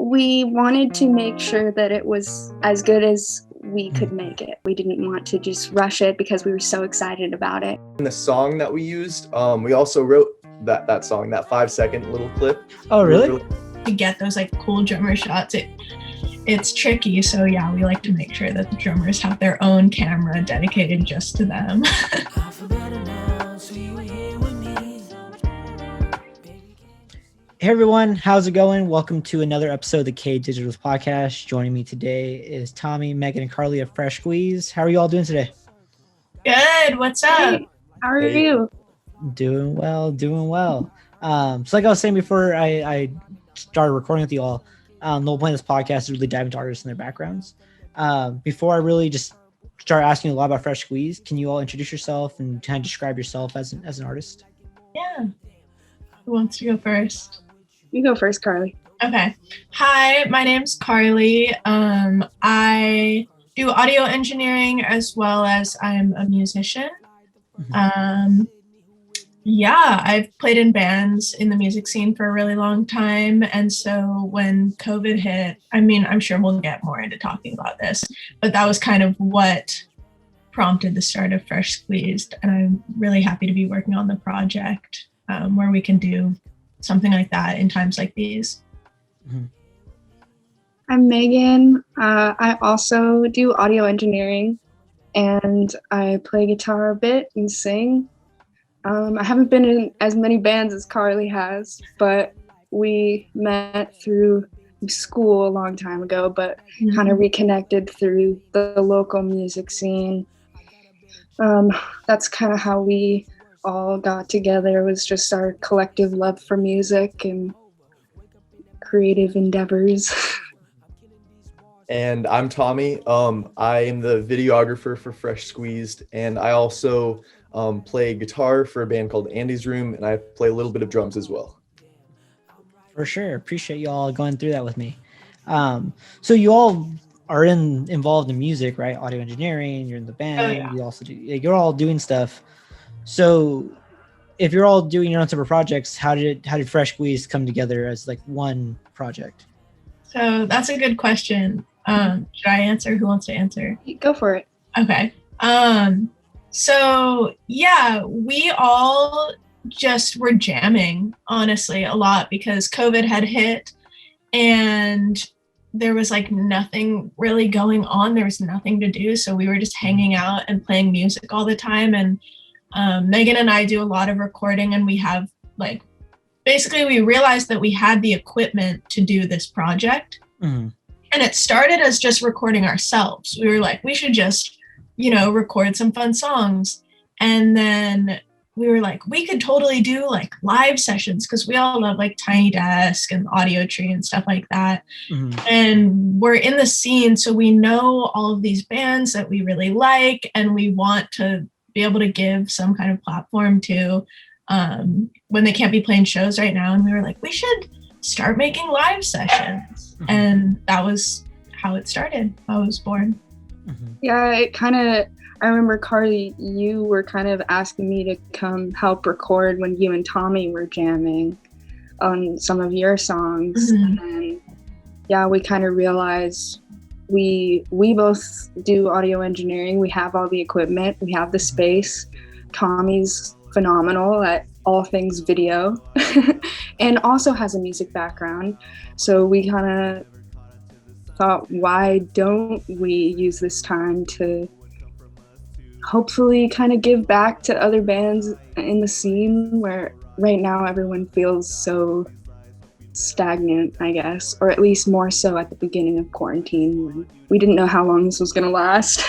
We wanted to make sure that it was as good as we could make it. We didn't want to just rush it because we were so excited about it. And the song that we used, we also wrote that song, that 5-second little clip. Oh, really? To get those like cool drummer shots, it's tricky. So yeah, we like to make sure that the drummers have their own camera dedicated just to them. Hey everyone, how's it going? Welcome to another episode of the KDigitals podcast. Joining me today is Tommy, Megan, and Carley of Fresh Squeeze. How are you all doing today? Good. What's up? Hey, how are you? Doing well. So like I was saying before I started recording with you all, the whole point of this podcast is really dive into artists and their backgrounds. Before I really just start asking you a lot about Fresh Squeeze, can you all introduce yourself and kind of describe yourself as an artist? Yeah. Who wants to go first? You go first, Carley. Okay. Hi, my name's Carley. I do audio engineering as well as I'm a musician. I've played in bands in the music scene for a really long time. And so when COVID hit, I'm sure we'll get more into talking about this, but that was kind of what prompted the start of Fresh Squeezed. And I'm really happy to be working on the project where we can do something like that in times like these. I'm Megan. I also do audio engineering and I play guitar a bit and sing. I haven't been in as many bands as Carley has, but we met through school a long time ago, but kind of reconnected through the local music scene. That's kind of how we all got together, was just our collective love for music and creative endeavors. And I'm Tommy. I am the videographer for Fresh Squeezed, and I also play guitar for a band called Andy's Room, and I play a little bit of drums as well. For sure. Appreciate you all going through that with me. So you all are involved in music, right? Audio engineering, you're in the band, Oh, yeah. you also do, you're all doing stuff. So if you're all doing your own separate projects, how did Fresh Squeeze come together as like one project? So that's a good question. Should I answer? Who wants to answer? Go for it. Okay. So yeah, we all just were jamming, honestly, a lot because COVID had hit and there was like nothing really going on. There was nothing to do. So we were just hanging out and playing music all the time. And Megan and I do a lot of recording, and we have we realized that we had the equipment to do this project. And it started as just recording ourselves. We were like, we should just, record some fun songs. And then we were like, we could totally do like live sessions because we all love like Tiny Desk and Audio Tree and stuff like that. And we're in the scene, so we know all of these bands that we really like, and we want to be able to give some kind of platform to when they can't be playing shows right now. And we were like, we should start making live sessions. And that was how it started. I was born. Yeah, I remember, Carley, you were kind of asking me to come help record when you and Tommy were jamming on some of your songs. And yeah, we kind of realized we both do audio engineering. We have all the equipment. We have the space. Tommy's phenomenal at all things video and also has a music background. So we kind of thought, why don't we use this time to hopefully kind of give back to other bands in the scene where right now everyone feels so stagnant, I guess, or at least more so at the beginning of quarantine when we didn't know how long this was going to last.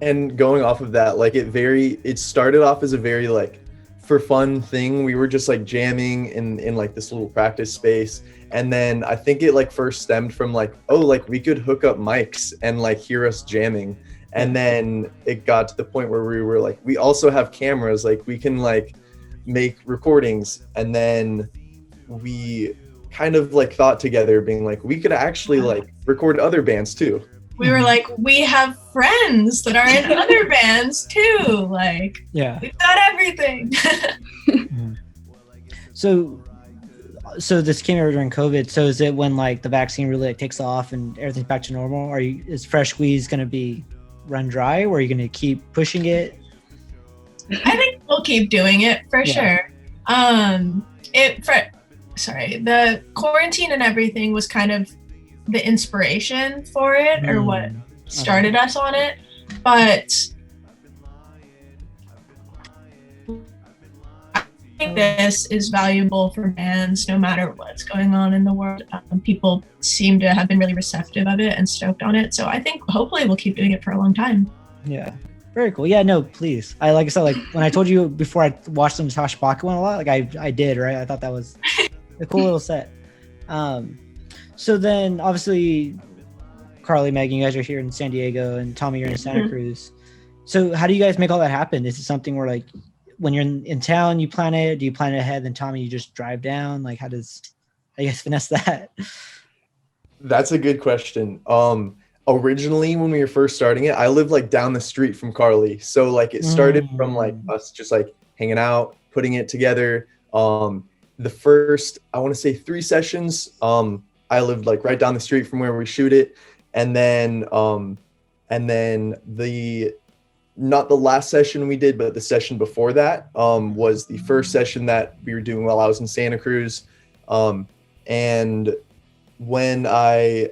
And going off of that, it started off as a very for fun thing. We were just jamming in this little practice space. And then I think it first stemmed from we could hook up mics and hear us jamming. And then it got to the point where we were we also have cameras, we can make recordings. And then we kind of thought together being we could actually record other bands too. We were like, we have friends that are in other bands too. We've got everything. So so this came over during COVID. So is it when like the vaccine really like takes off and everything's back to normal? Is Fresh Squeeze going to be run dry, or are you going to keep pushing it? I think we'll keep doing it for sure. The quarantine and everything was kind of the inspiration for it, or what started us on it. But I think this is valuable for bands no matter what's going on in the world. People seem to have been really receptive of it and stoked on it. So I think hopefully we'll keep doing it for a long time. Yeah. Very cool. Yeah, no, please. Like I said, like when I told you before, I watched the Natasha Pocket one a lot. Like I did, right? I thought that was a cool little set. So then obviously Carley, Megan, you guys are here in San Diego, and Tommy, you're in Santa Cruz. So how do you guys make all that happen? Is it something where like when you're in town, you plan it? Do you plan it ahead? Then Tommy, you just drive down? Like how do you guys finesse that? That's a good question. Originally when we were first starting it, I lived like down the street from Carley. So like it started from like us just like hanging out, putting it together. The first, I want to say 3 sessions, I lived like right down the street from where we shoot it. And then not the last session we did, but the session before that was the first session that we were doing while I was in Santa Cruz. And when I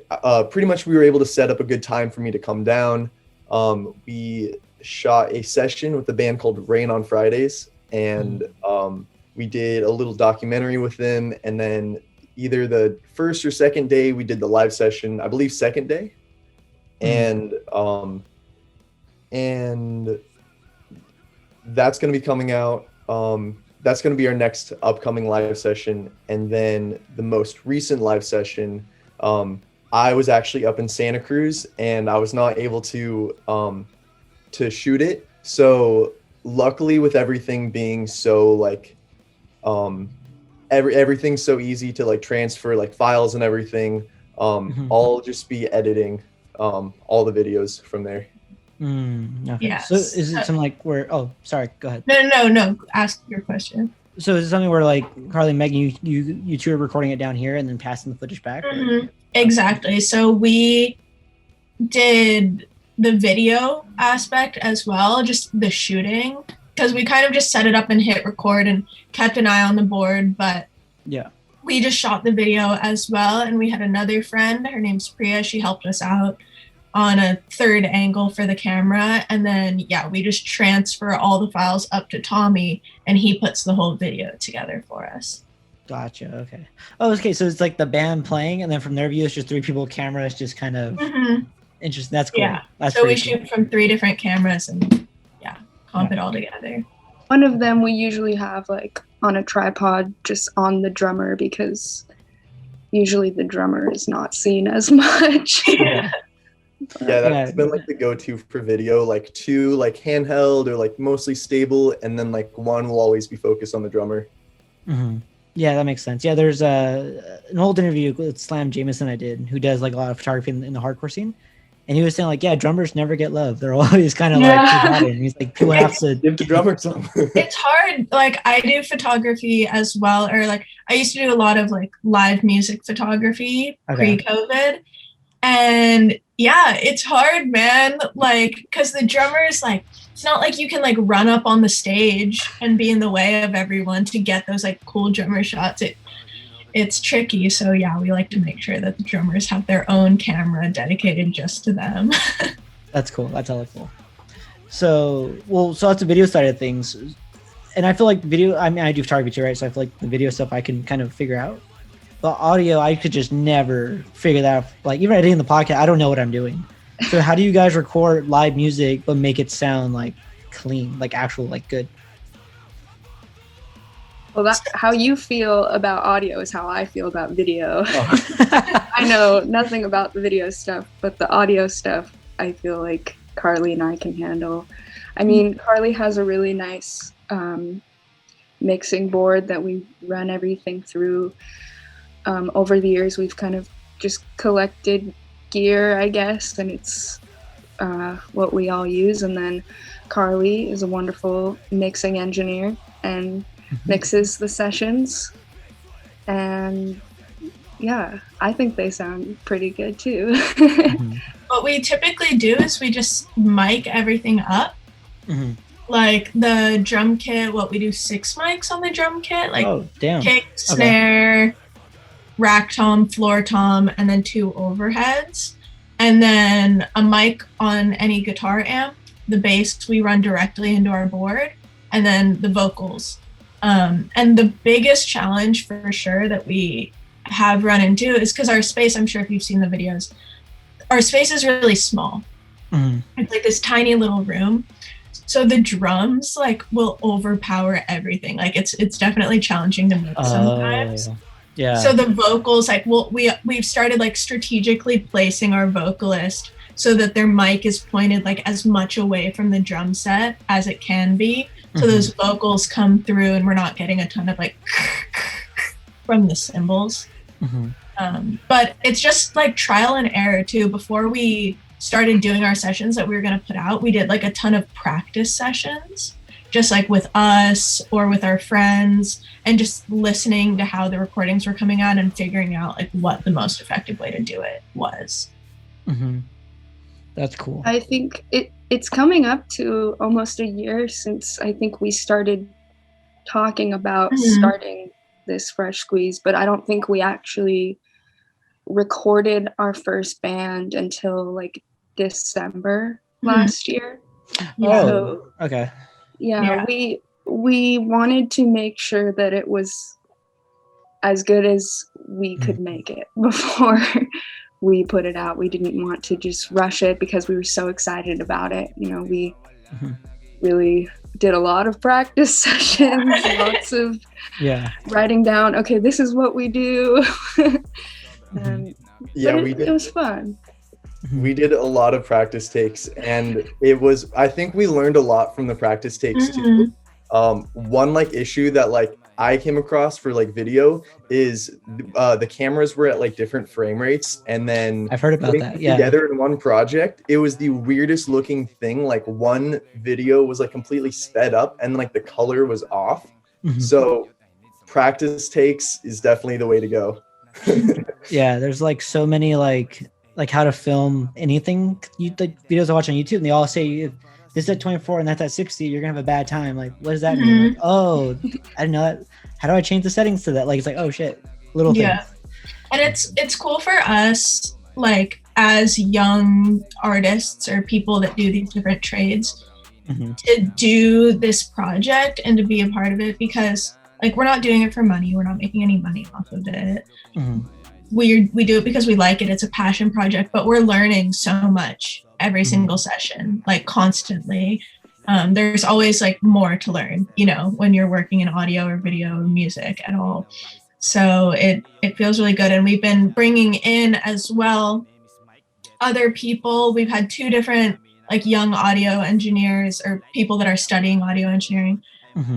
pretty much we were able to set up a good time for me to come down. We shot a session with a band called Rain on Fridays, and we did a little documentary with them. And then either the first or second day we did the live session, I believe second day. And that's going to be coming out. That's going to be our next upcoming live session. And then the most recent live session, I was actually up in Santa Cruz and I was not able to shoot it. So luckily with everything being so like, everything's so easy to like transfer like files and everything. I'll just be editing all the videos from there. Okay. Yes. So is it something like where? Oh, sorry. Go ahead. No. Ask your question. So is it something where like Carley and Megan, you two are recording it down here and then passing the footage back? Exactly. So we did the video aspect as well, just the shooting, because we kind of just set it up and hit record and kept an eye on the board. But yeah, we just shot the video as well. And we had another friend, her name's Priya. She helped us out on a third angle for the camera. And then, we just transfer all the files up to Tommy and he puts the whole video together for us. Gotcha. Okay. Oh, okay. So it's like the band playing and then from their view, it's just 3 people cameras, just kind of interesting. That's cool. Yeah. That's so we cool. shoot from 3 different cameras and comp it all together. One of them we usually have like on a tripod just on the drummer because usually the drummer is not seen as much. Yeah, that's been like the go-to for video, like 2 like handheld or like mostly stable, and then like 1 will always be focused on the drummer. Yeah, that makes sense. Yeah, there's an old interview with Slam Jameson I did, who does like a lot of photography in the hardcore scene, and he was saying like, drummers never get love. They're always kind of like forgotten. And he's like, people have to give the drummer some. It's hard. Like I do photography as well, or like I used to do a lot of like live music photography pre-COVID, and it's hard, man. Like, because the drummers, like, it's not like you can like run up on the stage and be in the way of everyone to get those like cool drummer shots. It's tricky. So we like to make sure that the drummers have their own camera dedicated just to them. That's cool. That's hella cool. So that's the video side of things. And I feel like video, I mean, I do photography too, right? So I feel like the video stuff I can kind of figure out. But audio, I could just never figure that out. Like even editing the podcast, I don't know what I'm doing. So how do you guys record live music but make it sound like clean, like actual, like good? Well, that's how you feel about audio is how I feel about video. I know nothing about the video stuff, but the audio stuff, I feel like Carley and I can handle. I mean, Carley has a really nice mixing board that we run everything through. Over the years, we've kind of just collected gear, I guess, and it's what we all use. And then Carley is a wonderful mixing engineer and mixes the sessions. And yeah, I think they sound pretty good too. What we typically do is we just mic everything up. Like the drum kit, we do 6 mics on the drum kit, like kick, snare, rack tom, floor tom, and then 2 overheads. And then a mic on any guitar amp. The bass we run directly into our board, and then the vocals. And the biggest challenge for sure that we have run into is because our space, I'm sure if you've seen the videos, our space is really small. It's like this tiny little room. So the drums like will overpower everything. Like it's definitely challenging to mix sometimes. Yeah. So the vocals, like we've started like strategically placing our vocalist so that their mic is pointed like as much away from the drum set as it can be. So those vocals come through and we're not getting a ton of like from the cymbals. But it's just like trial and error too. Before we started doing our sessions that we were going to put out, we did like a ton of practice sessions, just like with us or with our friends, and just listening to how the recordings were coming out and figuring out like what the most effective way to do it was. That's cool. I think it's coming up to almost a year since I think we started talking about starting this Fresh Squeeze, but I don't think we actually recorded our first band until like December last year. Okay. Yeah, we wanted to make sure that it was as good as we could make it before we put it out. We didn't want to just rush it because we were so excited about it. You know, we really did a lot of practice sessions, lots of writing down, okay, this is what we do. It was fun. We did a lot of practice takes, and I think we learned a lot from the practice takes too. One like issue that like I came across for like video is the cameras were at like different frame rates, and then I've heard about that. Together in one project, it was the weirdest looking thing. Like one video was like completely sped up, and like the color was off. So practice takes is definitely the way to go. There's like so many like how to film anything. The videos I watch on YouTube, and they all say this is at 24 and that's at 60, you're gonna have a bad time. Like, what does that mean? Like, oh, I didn't know that. How do I change the settings to that? Like, it's like, oh shit, little things. And it's cool for us, like as young artists or people that do these different trades, to do this project and to be a part of it, because like we're not doing it for money. We're not making any money off of it. We do it because we like it. It's a passion project, but we're learning so much every single session, like constantly. There's always like more to learn, you know, when you're working in audio or video or music at all. So it feels really good. And we've been bringing in as well other people. We've had 2 different like young audio engineers or people that are studying audio engineering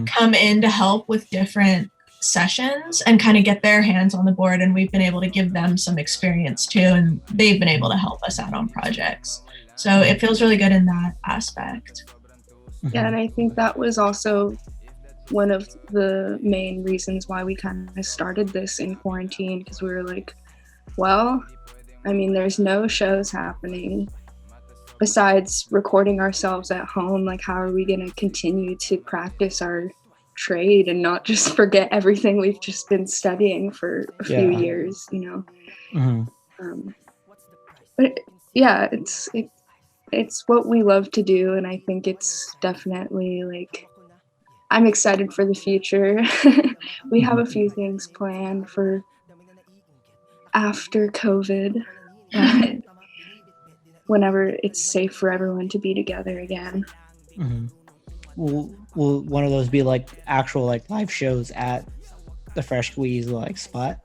come in to help with different sessions and kind of get their hands on the board, and we've been able to give them some experience too, and they've been able to help us out on projects. So it feels really good in that aspect. Yeah, and I think that was also one of the main reasons why we kind of started this in quarantine, because we were like, well, I mean, there's no shows happening besides recording ourselves at home. Like, how are we going to continue to practice our trade and not just forget everything we've just been studying for a few years, you know? But yeah, it's what we love to do, and I think it's definitely like, I'm excited for the future. We have a few things planned for after COVID, whenever it's safe for everyone to be together again. Will one of those be like actual like live shows at the Fresh Squeeze like spot?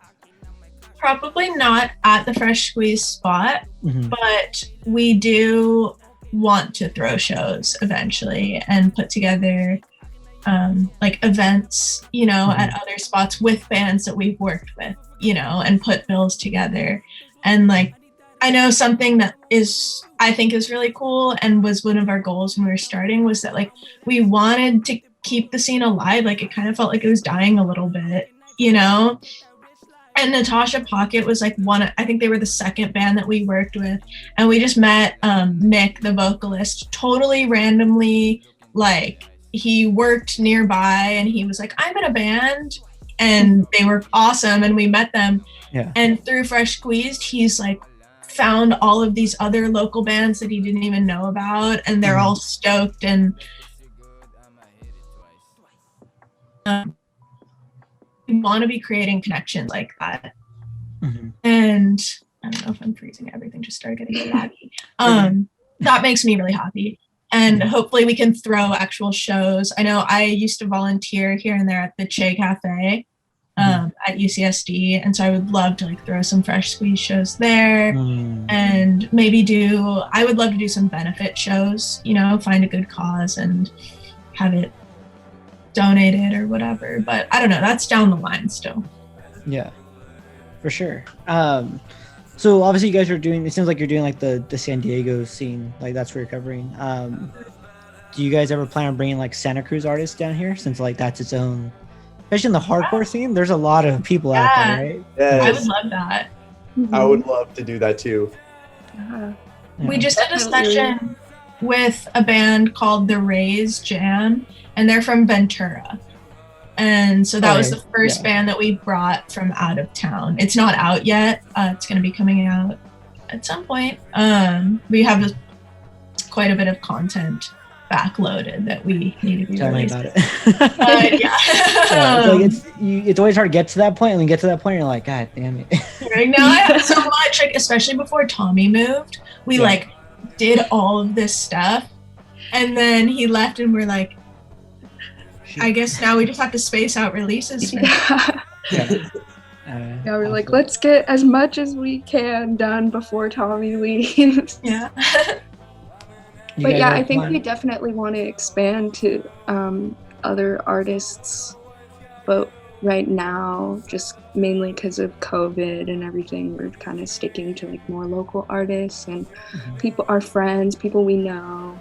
Probably not at the Fresh Squeeze spot, but we do want to throw shows eventually and put together like events, you know, at other spots with bands that we've worked with, you know, and put bills together. And like, I know something that I think is really cool and was one of our goals when we were starting was that like we wanted to keep the scene alive. Like it kind of felt like it was dying a little bit, you know? And Natasha Pocket was like I think they were the second band that we worked with. And we just met Mick, the vocalist, totally randomly. Like, he worked nearby and he was like, I'm in a band. And they were awesome. And we met them. Yeah. And through Fresh Squeezed, he's like found all of these other local bands that he didn't even know about. And they're all stoked. And we want to be creating connections like that. And I don't know if I'm freezing, everything just started getting laggy. That makes me really happy. And hopefully we can throw actual shows. I know I used to volunteer here and there at the Che Cafe at UCSD. And so I would love to like throw some Fresh Squeeze shows there and maybe I would love to do some benefit shows, you know, find a good cause and have it donated or whatever. But I don't know, that's down the line still. Yeah, for sure. So obviously you guys are doing, it seems like you're doing like the San Diego scene, like that's where you're covering. Do you guys ever plan on bringing like Santa Cruz artists down here, since like that's its own, especially in the hardcore scene, there's a lot of people out there, right? Yes. I would love that. I would love to do that too. Yeah. We just did a session with a band called the Rays Jam, and they're from Ventura. And so that was the first band that we brought from out of town. It's not out yet. It's going to be coming out at some point. We have quite a bit of content backloaded that we need to be Tell released. me about it. It's always hard to get to that point, and then you get to that point, and you're like, God damn it. Right now I have so much, like, especially before Tommy moved, we like did all of this stuff, and then he left, and we're like, I guess now we just have to space out releases. We're like, let's get as much as we can done before Tommy leaves. Yeah. But yeah, I think we definitely want to expand to other artists, but right now, just mainly because of COVID and everything, we're kind of sticking to like more local artists and people, our friends, people we know.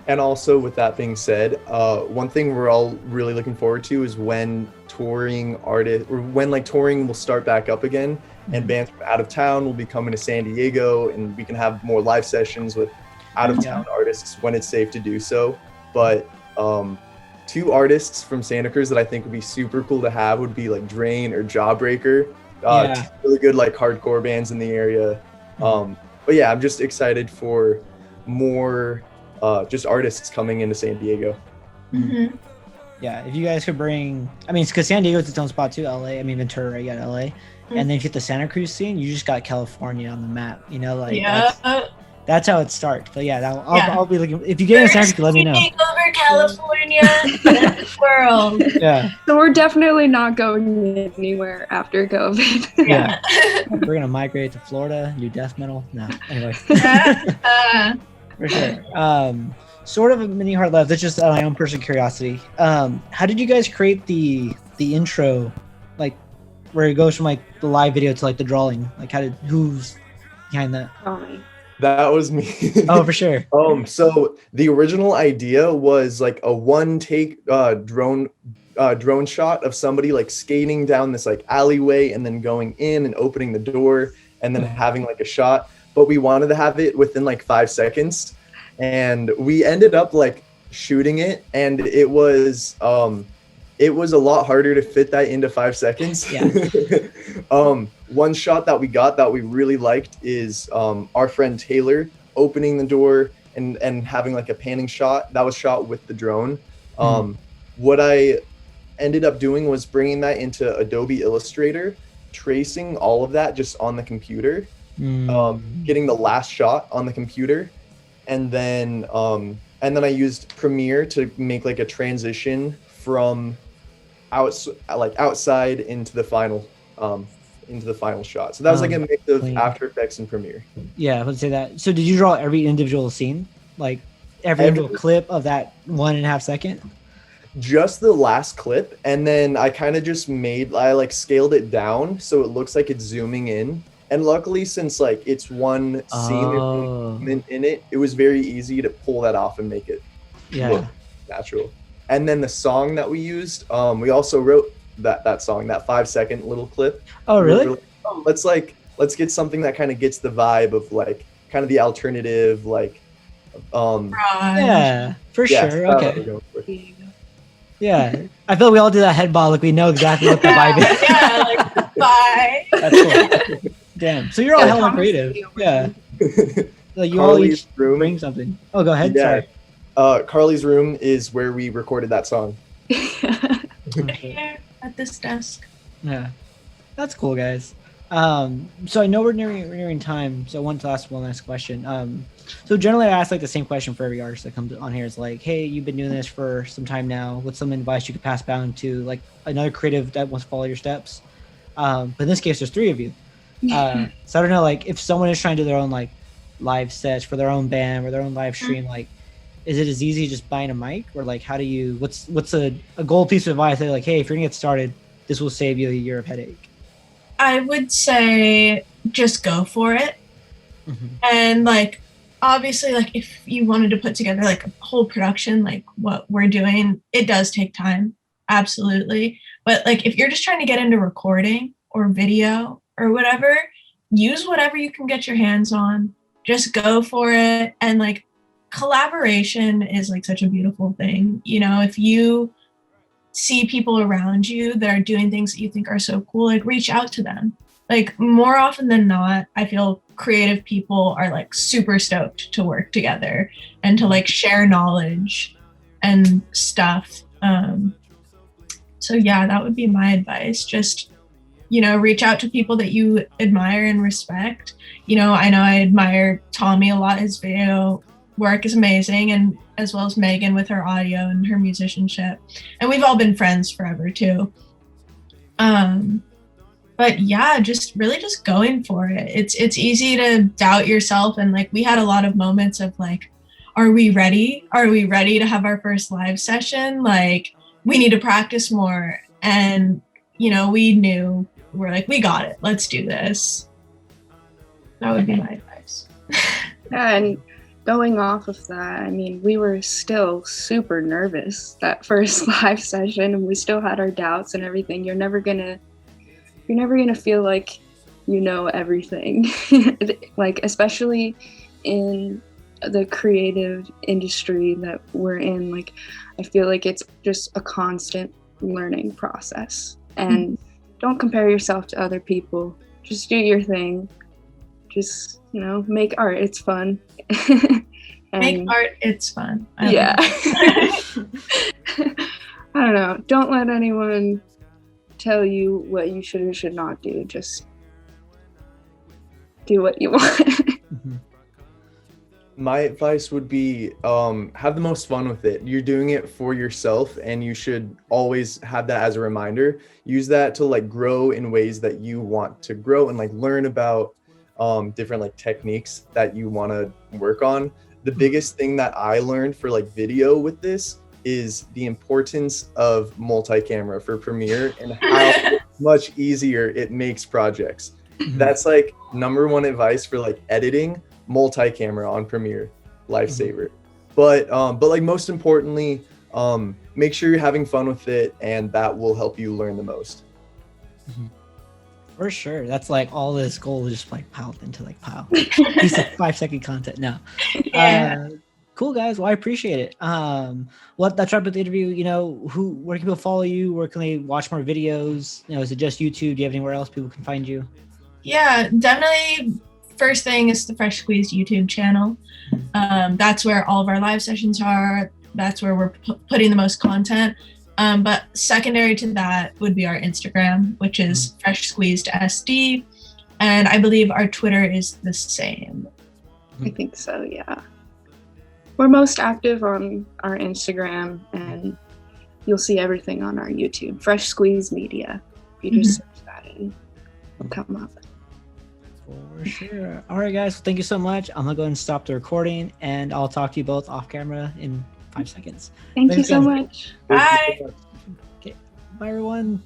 And also, with that being said, one thing we're all really looking forward to is when touring will start back up again, and bands from out of town will be coming to San Diego, and we can have more live sessions with out of town artists when it's safe to do so. But two artists from Santa Cruz that I think would be super cool to have would be like Drain or Jawbreaker. Two really good like hardcore bands in the area. But yeah, I'm just excited for more just artists coming into San Diego. Yeah, if you guys could bring, I mean, because San Diego's its own spot too. LA, I mean Ventura, you got LA, and then if you get the Santa Cruz scene, you just got California on the map. You know, like that's how it starts. But yeah, I'll be looking. If you get in Santa Cruz, let me know. Take over California, the world. Yeah. So we're definitely not going anywhere after COVID. Yeah. We're gonna migrate to Florida, do death metal. No, anyway. For sure. Sort of a mini heart left. That's just my own personal curiosity. How did you guys create the intro, like where it goes from like the live video to like the drawing? Like who's behind that? That was me. Oh, for sure. So the original idea was like a one take drone shot of somebody like skating down this like alleyway and then going in and opening the door and then having like a shot. But we wanted to have it within like 5 seconds, and we ended up like shooting it, and it was a lot harder to fit that into 5 seconds. One shot that we got that we really liked is our friend Taylor opening the door and having like a panning shot that was shot with the drone. What I ended up doing was bringing that into Adobe Illustrator, tracing all of that just on the computer. Getting the last shot on the computer, and then I used Premiere to make like a transition from outside into the final shot. So that was like a mix of After Effects and Premiere. Yeah, let's say that. So did you draw every individual scene, like every individual clip of that 1.5 second? Just the last clip, and then I kind of just scaled it down so it looks like it's zooming in. And luckily, since like it's one scene in it, it was very easy to pull that off and make it look natural. And then the song that we used, we also wrote that song, that 5-second little clip. Oh, really? We were like, oh, let's get something that kind of gets the vibe of like kind of the alternative, like yeah, for sure. Okay. Yeah, I feel we all do that head bob, like we know exactly what the vibe is. Yeah, like bye. That's cool. Damn. So you're all hella creative. Yeah. Like you all each bring something. Oh, go ahead. Yeah. Sorry. Carly's room is where we recorded that song. Here at this desk. Yeah, that's cool, guys. So I know we're nearing time, so I want to ask one last question. So generally I ask like the same question for every artist that comes on here. It's like, hey, you've been doing this for some time now. What's some advice you could pass down to like another creative that wants to follow your steps? But in this case, there's 3 of you. So I don't know, like if someone is trying to do their own like live sets for their own band or their own live stream, like is it as easy as just buying a mic, or like how do you what's a gold piece of advice that like, hey, if you're gonna get started, this will save you a year of headache? I would say just go for it. And like obviously, like if you wanted to put together like a whole production like what we're doing, it does take time, absolutely. But like if you're just trying to get into recording or video or whatever, use whatever you can get your hands on. Just go for it. And like collaboration is like such a beautiful thing. You know, if you see people around you that are doing things that you think are so cool, like reach out to them. Like more often than not, I feel creative people are like super stoked to work together and to like share knowledge and stuff. So yeah, that would be my advice. Just, you know, reach out to people that you admire and respect. You know I admire Tommy a lot. His video work is amazing, and as well as Megan with her audio and her musicianship. And we've all been friends forever too. But yeah, just going for it. It's easy to doubt yourself, and like we had a lot of moments of like, are we ready? Are we ready to have our first live session? Like we need to practice more. And you know, we're like, we got it. Let's do this. That would be my advice. Yeah, and going off of that, I mean, we were still super nervous that first live session, and we still had our doubts and everything. You're never gonna feel like you know everything. Like especially in the creative industry that we're in, like I feel like it's just a constant learning process. And don't compare yourself to other people. Just do your thing. Just, you know, make art. It's fun. Make art. It's fun. Yeah. I don't know. Don't let anyone tell you what you should or should not do. Just do what you want. My advice would be have the most fun with it. You're doing it for yourself, and you should always have that as a reminder. Use that to like grow in ways that you want to grow, and like learn about different like techniques that you want to work on. The biggest thing that I learned for like video with this is the importance of multi-camera for Premiere and how much easier it makes projects. That's like number one advice for like editing. Multi-camera on Premiere, lifesaver. But like most importantly, make sure you're having fun with it, and that will help you learn the most. For sure. That's like all this gold is just like piled into like pile. Piece of 5-second content. No. Yeah. Cool guys. Well, I appreciate it. That's right with the interview. You know, where can people follow you? Where can they watch more videos? You know, is it just YouTube? Do you have anywhere else people can find you? Yeah, definitely. First thing is the Fresh Squeezed YouTube channel. That's where all of our live sessions are. That's where we're putting the most content. But secondary to that would be our Instagram, which is Fresh Squeezed SD. And I believe our Twitter is the same. I think so, yeah. We're most active on our Instagram, and you'll see everything on our YouTube. Fresh Squeezed Media. If you just search that in, it'll come up. For sure. All right, guys. Thank you so much. I'm going to go ahead and stop the recording, and I'll talk to you both off camera in 5 seconds. Thank you so much. Bye. Okay. Bye, everyone.